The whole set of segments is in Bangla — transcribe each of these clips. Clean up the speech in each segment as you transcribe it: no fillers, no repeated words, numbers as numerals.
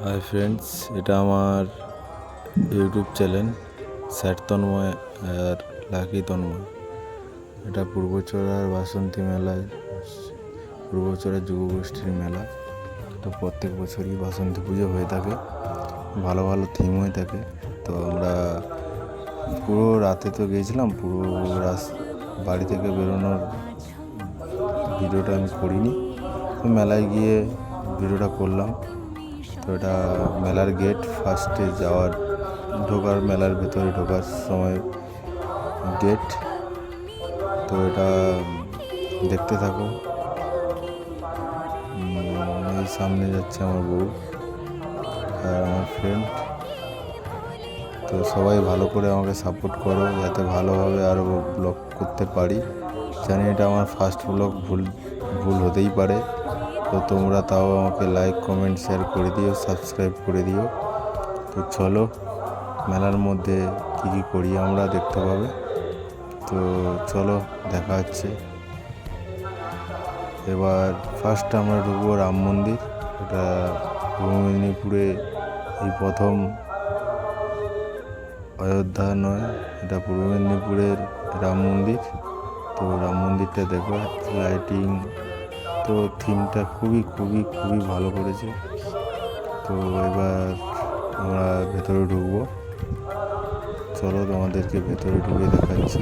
হাই ফ্রেন্ডস, এটা আমার ইউটিউব চ্যানেল স্যার তন্ময় আর লাকি তন্ময়। এটা পূর্বচড়ার বাসন্তী মেলায়, পূর্বচড়ার যুবগোষ্ঠীর মেলা। তো প্রত্যেক বছরই বাসন্তী পুজো হয়ে থাকে, ভালো ভালো থিম হয়ে থাকে। তো আমরা পুরো রাতে তো গিয়েছিলাম, পুরো বাড়ি থেকে বেরোনোর ভিডিওটা আমি করিনি, তো মেলায় গিয়ে ভিডিওটা করলাম। তো এটা মেলার গেট, ফার্স্টে ঢোকার মেলার ভেতরে ঢোকার সময় গেট। তো এটা দেখতে থাকো। এই সামনে যাচ্ছে আমার বউ আর আমার ফ্রেন্ড। তো সবাই ভালো করে আমাকে সাপোর্ট করো, যাতে ভালোভাবে আরও ব্লগ করতে পারি। জানি এটা আমার ফার্স্ট ব্লগ, ভুল হতেই পারে। তো তোমরা তাও আমাকে লাইক, কমেন্ট, শেয়ার করে দিও, সাবস্ক্রাইব করে দিও। তো চলো, মেলার মধ্যে কী কী করি আমরা দেখতে পাবে। তো চলো, দেখা হচ্ছে। এবার ফার্স্ট আমরা ঢুকবো রাম মন্দির। এটা পূর্ব মেদিনীপুরে এই প্রথম, অযোধ্যা নয়, এটা পূর্ব মেদিনীপুরের রাম মন্দির। তো রাম মন্দিরটা দেখো, লাইটিং, তো থিমটা খুবই খুবই খুবই ভালো করেছে। তো এবার আমরা ভেতরে ঢুকবো। চলো, তোমাদেরকে ভেতরে ঢুকে দেখাচ্ছি।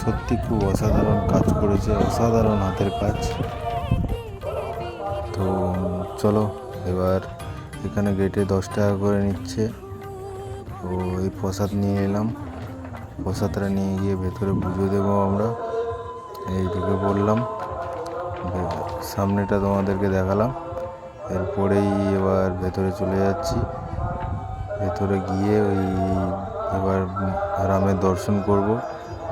সত্যি খুব অসাধারণ কাজ করেছে, অসাধারণ হাতের কাজ। তো চলো, এবার এখানে গেটে 10 টাকা করে নিচ্ছে। তো এই প্রসাদ নিয়ে এলাম, প্রসাদটা নিয়ে গিয়ে ভেতরে পুজো দেবো আমরা। এই ঢুকে পড়লাম, সামনেটা তোমাদেরকে দেখালাম। এরপরেই এবার ভেতরে চলে যাচ্ছি। ভেতরে গিয়ে এবার রামের দর্শন করব।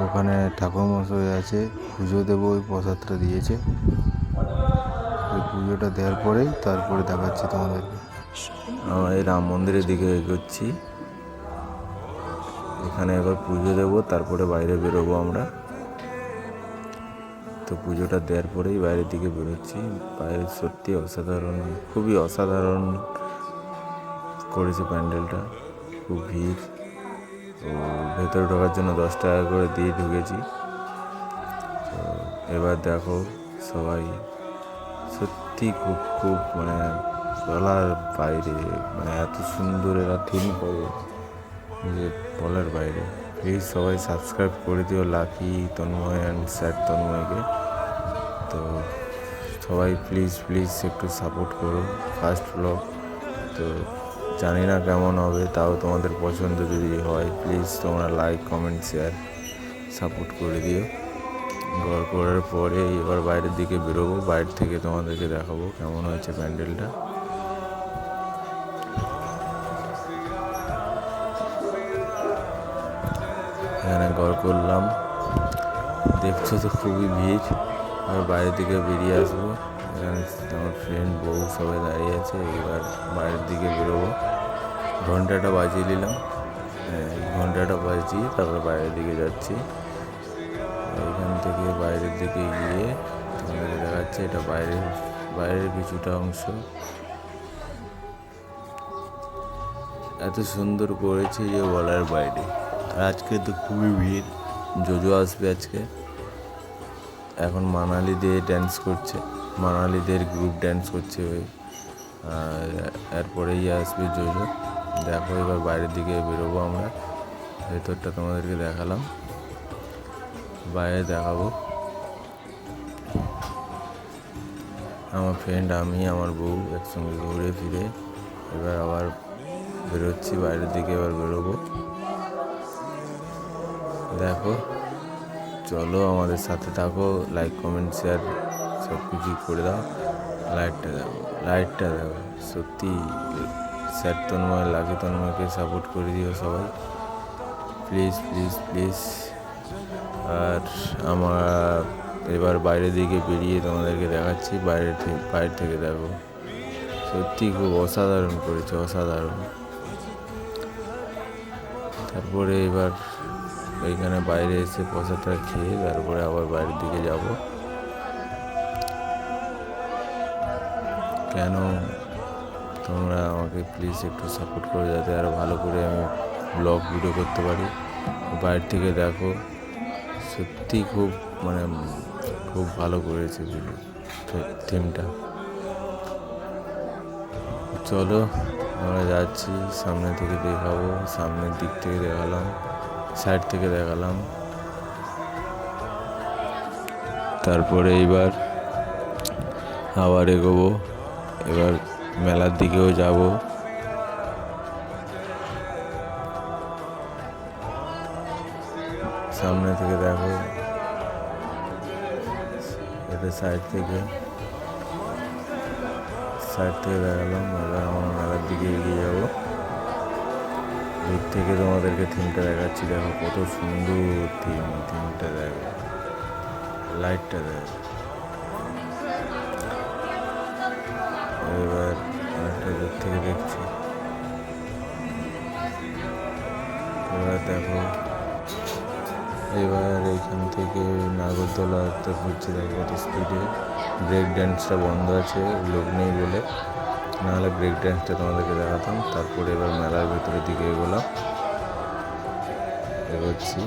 ওখানে ঠাকুরমশাই আছে, পুজো দেবো, ওই প্রসাদটা দিয়েছে। ওই পুজোটা দেওয়ার পরেই তারপরে দেখাচ্ছি তোমাদেরকে। আমরা এই রাম মন্দিরের দিকে এগোচ্ছি। এখানে এবার পুজো দেবো, তারপরে বাইরে বেরোবো আমরা। তো পুজোটা দেওয়ার পরেই বাইরের দিকে বেরোচ্ছি। বাইরে সত্যি অসাধারণ, খুবই অসাধারণ করেছে প্যান্ডেলটা, খুব ভিড়। তো ভেতরে ঢোকার জন্য 10 টাকা করে দিয়ে ঢুকেছি। তো এবার দেখো সবাই, সত্যি খুব খুব বলার বাইরে, এত সুন্দর এরা থিম করে যে বলার বাইরে। প্লিজ সবাই সাবস্ক্রাইব করে দিও লাকি তন্ময় অ্যান্ড স্যার তন্ময়কে। তো সবাই প্লিজ প্লিজ একটু সাপোর্ট করো, ফার্স্ট ব্লগ। তো জানি না কেমন হবে, তাও তোমাদের পছন্দ যদি হয় প্লিজ তোমরা লাইক, কমেন্ট, শেয়ার, সাপোর্ট করে দিও। ঘর করার পরে এবার বাইরের দিকে বেরোবো, বাইরে থেকে তোমাদেরকে দেখাবো কেমন হয়েছে প্যান্ডেলটা। এখানে ঘর করলাম, দেখছো তো খুবই ভিড়। আর বাইরের দিকে বেরিয়ে আসবো, এখানে আমার ফ্রেন্ড, বউ সবাই দাঁড়িয়ে আছে। এবার বাইরের দিকে বেরোবো, ঘন্টাটা বাজিয়ে নিলাম। ঘন্টাটা বাজিয়ে তারপরে বাইরের দিকে যাচ্ছি। এখান থেকে বাইরের দিকে গিয়ে তোমাদেরকে দেখাচ্ছে, এটা বাইরের কিছুটা অংশ। এত সুন্দর করেছে যে বলার বাইরে। আজকে তো খুবই ভিড়, জোজো আসবে আজকে। এখন মানালিদের ড্যান্স করছে, মানালিদের গ্রুপ ড্যান্স করছে ওই। আর এরপরেই আসবে জোজো। দেখো, এবার বাইরের দিকে বেরোবো আমরা। ভেতরটা তোমাদেরকে দেখালাম, বাইরে দেখাবো। আমার ফ্রেন্ড, আমি, আমার বউ একসঙ্গে ঘুরে ফিরে এবার আবার বেরোচ্ছি বাইরের দিকে। এবার বেরোবো, দেখো। চলো, আমাদের সাথে থাকো, লাইক, কমেন্ট, শেয়ার সব কিছু করে দাও। লাইটটা দাও সত্যি স্যার তন্ময়, লাকি তন্ময়কে সাপোর্ট করে দিও সবাই, প্লিজ প্লিজ প্লিজ। আর আমার এবার বাইরের দিকে বেরিয়ে তোমাদেরকে দেখাচ্ছি, বাইরে থেকে দেখো, সত্যি খুব অসাধারণ করেছে, অসাধারণ। তারপরে এবার এইখানে বাইরে এসে প্রসাদটা খেয়ে তারপরে আবার বাইরের দিকে যাব। কেন তোমরা আমাকে প্লিজ একটু সাপোর্ট করো, যাতে আরও ভালো করে আমি ব্লগ ভিডিও করতে পারি। বাইরে থেকে দেখো, সত্যি খুব খুব ভালো করেছে ভিডিও থিমটা। চলো আমরা যাচ্ছি, সামনে থেকে দেখাবো, সামনের দিক থেকে দেখালাম, সাইড থেকে দেখালাম। তারপরে এইবার আবার এগোবো, এবার মেলার দিকেও যাব। সামনে থেকে দেখো, এটা সাইড থেকে দেখালাম। এবার আমরা মেলার দিকে এগিয়ে যাবো। দূর থেকে তোমাদেরকে থিমটা দেখাচ্ছি, দেখো কত সুন্দর থিমটা দেখো, লাইটটা দেখো। এবার অনেকটা দূর থেকে দেখছি, এবার দেখো, এবার এইখান থেকে নাগরদোলাতে ঘুরছে, দেখো কত স্পিডে। ব্রেক ড্যান্সটা বন্ধ আছে, লোক নেই বলে, নাহলে ব্রেক ড্যান্সটা তোমাদেরকে দেখাতাম। তারপরে এবার মেলার ভেতরের দিকে এগোচ্ছি।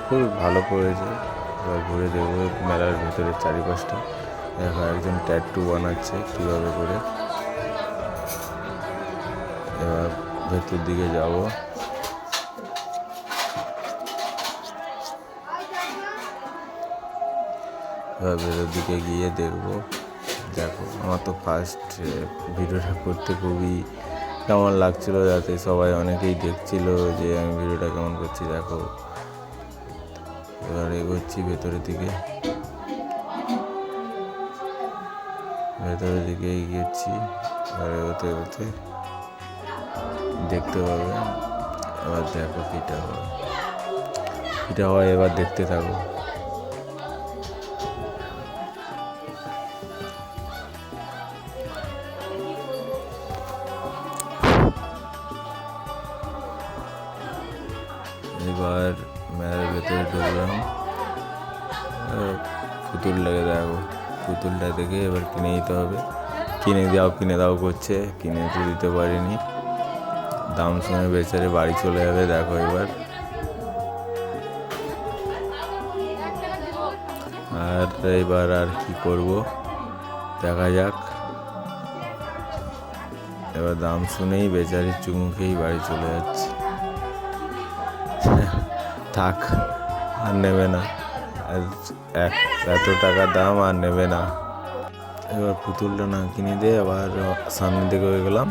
খুব ভালো করেছে। এবার ঘুরে দেখবো মেলার ভেতরের চারিপাশটা। দেখো একজন ট্যাটু বানাচ্ছে কীভাবে করে। এবার ভেতর দিকে যাব। এবার ভেতর দিকে গিয়ে দেখবো। দেখো আমার তো ফার্স্ট ভিডিওটা করতে খুবই কেমন লাগছিল, যাতে সবাই অনেকেই দেখছিল যে আমি ভিডিওটা কেমন করছি। দেখো এবার এগোচ্ছি ভেতরের দিকে এগিয়েছি। এবার এগোতে দেখতে পাবে। এবার দেখো কীটা হয়, এবার দেখতে থাকো। এবার মেলার ভেতরে ঢুকলাম। পুতুল লাগে, দেখো পুতুলটা দেখে এবার কিনে নিতে হবে। কিনে দাও করছে, কিনে তো দিতে পারিনি। দাম শুনে বেচারে বাড়ি চলে যাবে। দেখো এবার আর কি করব, দেখা যাক। এবার দাম শুনেই বেচারির চুমুকেই বাড়ি চলে যাচ্ছে। থাক, আর নেবে না, এত টাকা দাম আর নেবে না। এবার পুতুলটা না কিনে দিয়ে আবার সামনের দিকে হয়ে গেলাম।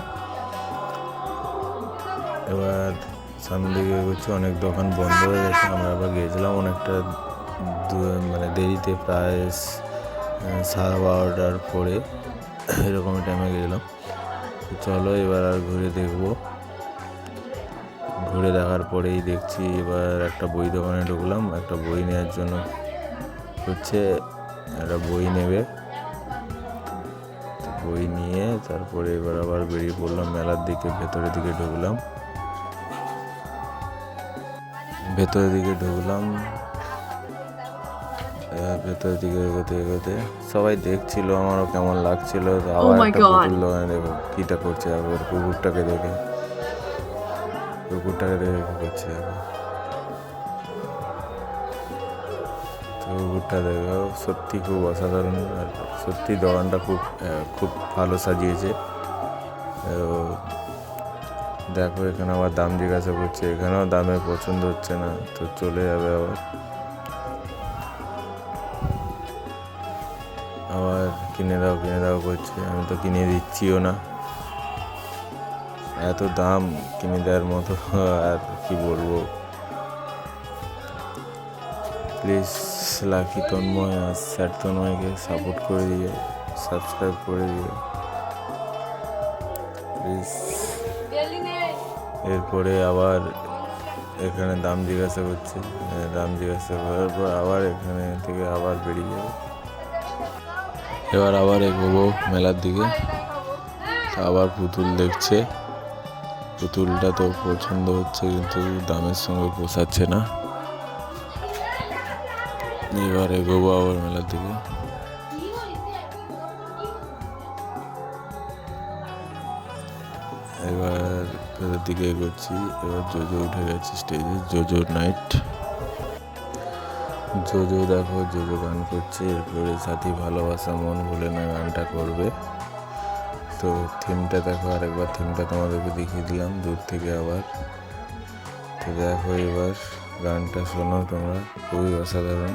এবার সামনের দিকে হচ্ছে, অনেক দোকান বন্ধ হয়ে গেছে। আমরা আবার গিয়েছিলাম অনেকটা দেরিতে, প্রায় 12:30 পরে এরকম টাইমে গেছিলাম। চলো এবার আর ঘুরে দেখবো। ঘুরে দেখার পরেই দেখছি এবার একটা বই দোকানে ঢুকলাম। একটা বই নেওয়ার জন্য হচ্ছে, একটা বই নেবে। বই নিয়ে তারপরে এবার আবার বেরিয়ে পড়লাম মেলার দিকে। ভেতরের দিকে ঢুকলাম। ভেতরের দিকে এগোতে সবাই দেখছিল আমারও কেমন লাগছিল। আবার একটা পুতুল দোকানে দেখো কীটা করছে, আবার কুকুরটাকে দেখে কি করছে। কুকুরটা দেখো সত্যি খুব অসাধারণ। আর সত্যি দোকানটা খুব ভালো সাজিয়েছে। দেখো এখানে আবার দাম জিজ্ঞাসা করছে, এখানেও দামে পছন্দ হচ্ছে না, তো চলে যাবে। আবার কিনে দাও করছে। আমি তো কিনে দিচ্ছিও না, এত দাম কিনে দেওয়ার মতো আর কি বলবো। প্লিজ লাকি তন্ময় আর স্যার তন্ময়কে সাপোর্ট করে দিও, সাবস্ক্রাইব করে দিও প্লিজ। এরপরে আবার এখানে দাম জিজ্ঞাসা করছে। দাম জিজ্ঞাসা করার পর আবার এখানে থেকে আবার বেরিয়ে যাবে। এবার আবার এগোবো মেলার দিকে। আবার পুতুল দেখছে, পুতুলটা তো পছন্দ হচ্ছে কিন্তু দামের সঙ্গে পোষাচ্ছে না। এবার এগোবো আবার মেলার দিকে। এবার ভেতর দিকে এগোচ্ছি। এবার জোজো উঠে গেছে স্টেজে, জোজো নাইট। জোজো দেখো, জোজো গান করছে। এরপরে সাথী ভালোবাসা মন ভুলে না গানটা করবে। তো থিমটা দেখো, আরেকবার থিমটা তোমাদেরকে দেখিয়ে দিলাম দূর থেকে আবার। তো দেখো এবার গানটা শোনো তোমরা, খুবই অসাধারণ।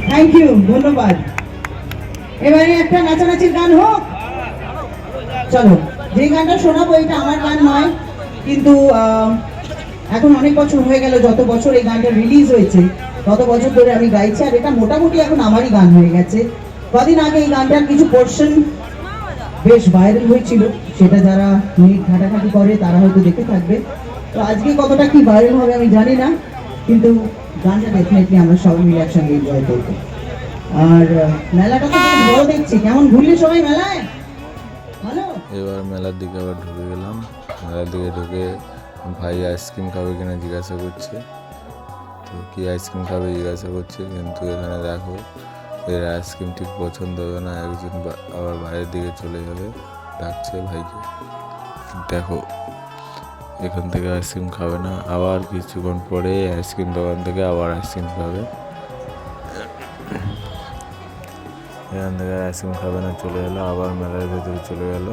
থ্যাংক ইউ, ধন্যবাদ। এবারে একটা নাচানাচির গান হোক। চলো, যে গানটা শোনাবো এটা আমার গান নয়, কিন্তু এখন অনেক বছর হয়ে গেল, যত বছর এই গানটা রিলিজ হয়েছে তত বছর ধরে আমি গাইছি, আর এটা মোটামুটি এখন আমারই গান হয়ে গেছে। কদিন আগে এই গানটার কিছু পোর্শন বেশ ভাইরাল হয়েছিল, সেটা যারা নেট ঘাটাঘাটি করে তারা হয়তো দেখে থাকবে। তো আজকে কতটা কি ভাইরাল হবে আমি জানি না, কিন্তু গানটা ডেফিনেটলি আমরা সবাই মিলে একসঙ্গে এনজয় করবো। আর মেলাটা তো বেশ বড় দেখছি, কেমন ঘুরলে সবাই মেলায়? ভালো। এবার মেলার দিকে আবার ঢুকে গেলাম। মেলার দিকে ঢুকে ভাই আইসক্রিম খাবে কিনা জিজ্ঞাসা করছে। তো কি আইসক্রিম খাবে জিজ্ঞাসা করছে, কিন্তু এখানে দেখো এর আইসক্রিম ঠিক পছন্দ হবে না। একজন আবার বাইরের দিকে চলে যাবে, ডাকছে ভাইকে। দেখো এখান থেকে আইসক্রিম খাবে না, আবার কিছুক্ষণ পরে আইসক্রিম দোকান থেকে আবার আইসক্রিম খাবে। এখান থেকে আইসক্রিম খাবে না, চলে এলো আবার মেলার ভেতরে চলে গেল।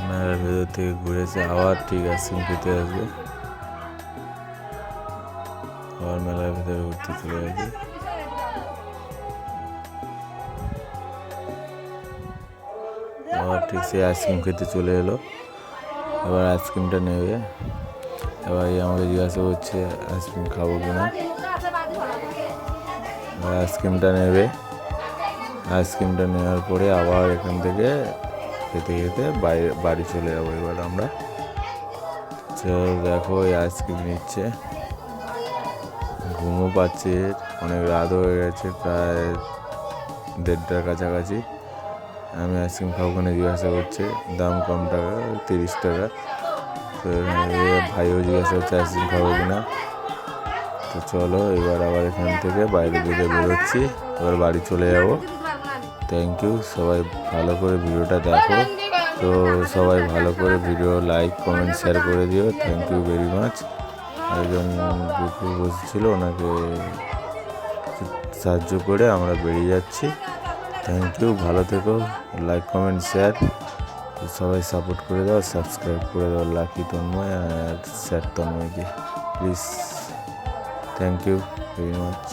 মেলার ভেতর থেকে ঘুরেছে, আবার ঠিক আইসক্রিম খেতে আসবে। আবার মেলার ভেতরে ঘুরতে চলে গেছে। আবার ঠিক সে আইসক্রিম খেতে চলে এলো। এবার আইসক্রিমটা নেবে। এবার আমাকে জিজ্ঞাসা করছে আইসক্রিম খাবো কিনা। আইসক্রিমটা নেবে। আইসক্রিমটা নেওয়ার পরে আবার এখান থেকে খেতে খেতে বাড়ি চলে যাবো এবার আমরা। দেখো এই আইসক্রিম নিচ্ছে, ঘুমও পাচ্ছে, অনেক রাত হয়ে গেছে, প্রায় 1:30টার কাছাকাছি। আমি আইসক্রিম খাবো কিনা জিজ্ঞাসা করছে, দাম কম টাকা, 30 টাকা। তো ভাইও জিজ্ঞাসা করছে আইসক্রিম খাবো কিনা। তো চলো এবার আবার এখান থেকে বাইরের দিকে বেরোচ্ছি, এবার বাড়ি চলে যাবো। থ্যাংক ইউ, সবাই ভালো করে ভিডিওটা দেখো। তো সবাই ভালো করে ভিডিও লাইক কমেন্ট শেয়ার করে দিও। Thank you very much. একজন কুকুর বসেছিল, ওনাকে সাহায্য করে আমরা বেরিয়ে যাচ্ছি। থ্যাংক ইউ, ভালো থেকো, লাইক কমেন্ট শেয়ার সবাই সাপোর্ট করে দাও, সাবস্ক্রাইব করে দাও লাকি তন্ময় আর স্যার তন্ময়কে please. Thank you very much.